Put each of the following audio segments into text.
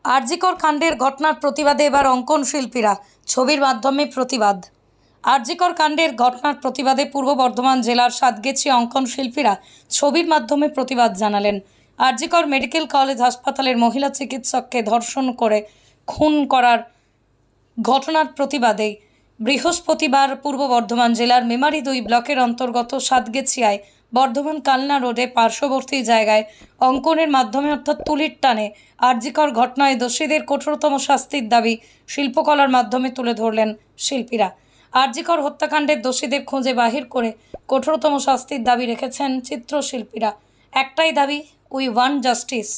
আরজিকর কাণ্ডের ঘটনার প্রতিবাদে এবার অঙ্কন শিল্পীরা ছবির মাধ্যমে প্রতিবাদ। আরজিকর কাণ্ডের ঘটনার প্রতিবাদে পূর্ব বর্ধমান জেলার সাতগেছিয়া অঙ্কন শিল্পীরা ছবির মাধ্যমে প্রতিবাদ জানালেন। আরজিকর মেডিকেল কলেজ হাসপাতালের মহিলা চিকিৎসককে ধর্ষণ করে খুন করার ঘটনার প্রতিবাদে বৃহস্পতিবার পূর্ব বর্ধমান জেলার মেমারি 2 ব্লকের অন্তর্গত সাতগেছিয়ায় বর্ধমান কালনা রোডে পার্শ্ববর্তী জায়গায় অঙ্কনের মাধ্যমে অর্থাৎ তুলির টানে আরজিকর ঘটনায় দোষীদের কঠোরতম শাস্তির দাবি শিল্পকলার মাধ্যমে তুলে ধরলেন শিল্পীরা। আরজিকর হত্যাকাণ্ডের দোষীদের খুঁজে বাহির করে কঠোরতম শাস্তির দাবি রেখেছেন চিত্রশিল্পীরা। একটাই দাবি, উই ওয়ান্ট জাস্টিস।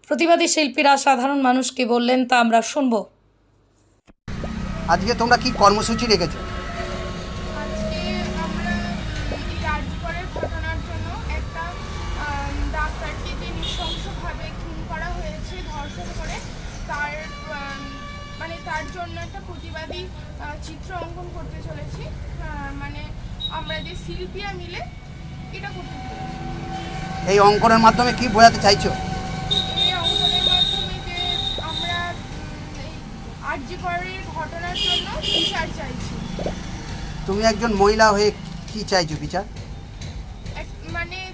প্রতিবাদী শিল্পীরা সাধারণ মানুষ কি বললেন তা আমরা শুনব। আজকে তোমরা কি কর্মসূচি রেখেছো? আজকে আমরা এই আরজিকরের ঘটনার জন্য একটা ডাক্তারকে যে নৃশংসভাবে খুন করা হয়েছে ধর্ষণ করে, তার জন্য একটা প্রতিবাদী চিত্র অঙ্কন করতে চলেছি। আমরা যে শিল্পীরা মিলে এটা করতে চলেছি। এই অঙ্কনের মাধ্যমে কি বোঝাতে চাইছো? এই অঙ্কনের মাধ্যমে যে আমরা এই আরজিকরের ঘটনার জন্য বিচার চাইছি। তুমি একজন মহিলা হয়ে কি চাইছো বিচার?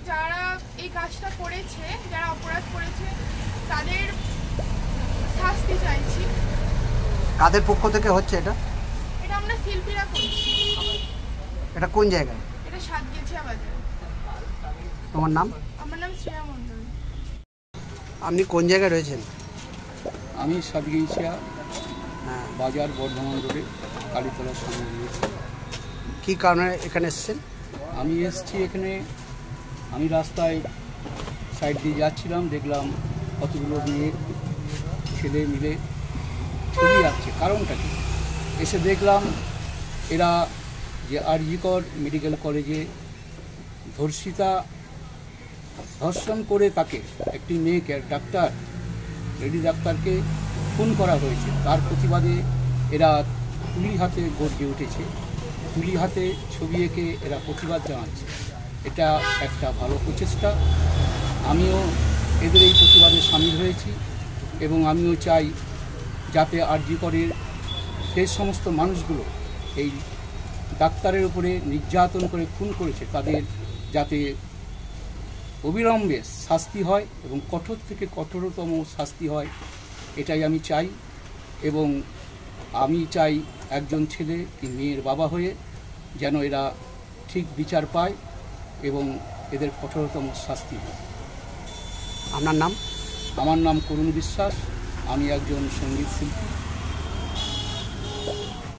যারা এই কাজটা করেছে, যারা অপরাধ করেছে, তাদের শাস্তি চাইছি। কাদের পক্ষ থেকে হচ্ছে এটা? এটা আমরা শিল্পীরা করছি। এটা কোন জায়গায়? এটা সাতগেছিয়া বাজার। তোমার নাম? আমার নাম শ্রেয়া মণ্ডল। আপনি কোন জায়গায় রয়েছেন? আমি সাতগেছিয়া বাজার বর্ধমান রোডে কালীতলার সামনে রয়েছি। কী কারণে এখানে এসেছেন? আমি এসেছি এখানে, আমি রাস্তায় সাইড দিয়ে যাচ্ছিলাম, দেখলাম কতগুলো মেয়ে ছেলে মিলে ছবি আঁকছে। কারণটা কি? এসে দেখলাম এরা যে আরজিকর মেডিকেল কলেজে ধর্ষণ করে তাকে, একটি মেয়েকে, লেডি ডাক্তারকে খুন করা হয়েছে। তার প্রতিবাদে এরা তুলি হাতে গর্জে উঠেছে, তুলি হাতে ছবি এঁকে এরা প্রতিবাদ জানাচ্ছে। এটা একটা ভালো প্রচেষ্টা। আমিও এদের এই প্রতিবাদে সামিল হয়েছি এবং আমিও চাই যাতে আরজিকরের সেই সমস্ত মানুষগুলো এই ডাক্তারের উপরে নির্যাতন করে খুন করেছে তাদের যাতে অবিলম্বে শাস্তি হয় এবং কঠোর থেকে কঠোরতম শাস্তি হয়, এটাই আমি চাই। এবং আমি চাই একজন ছেলে কি মেয়ের বাবা হয়ে যেন এরা ঠিক বিচার পায় এবং এদের কঠোরতম শাস্তি হয়। আপনার নাম? আমার নাম করুণ বিশ্বাস, আমি একজন সঙ্গীত শিল্পী।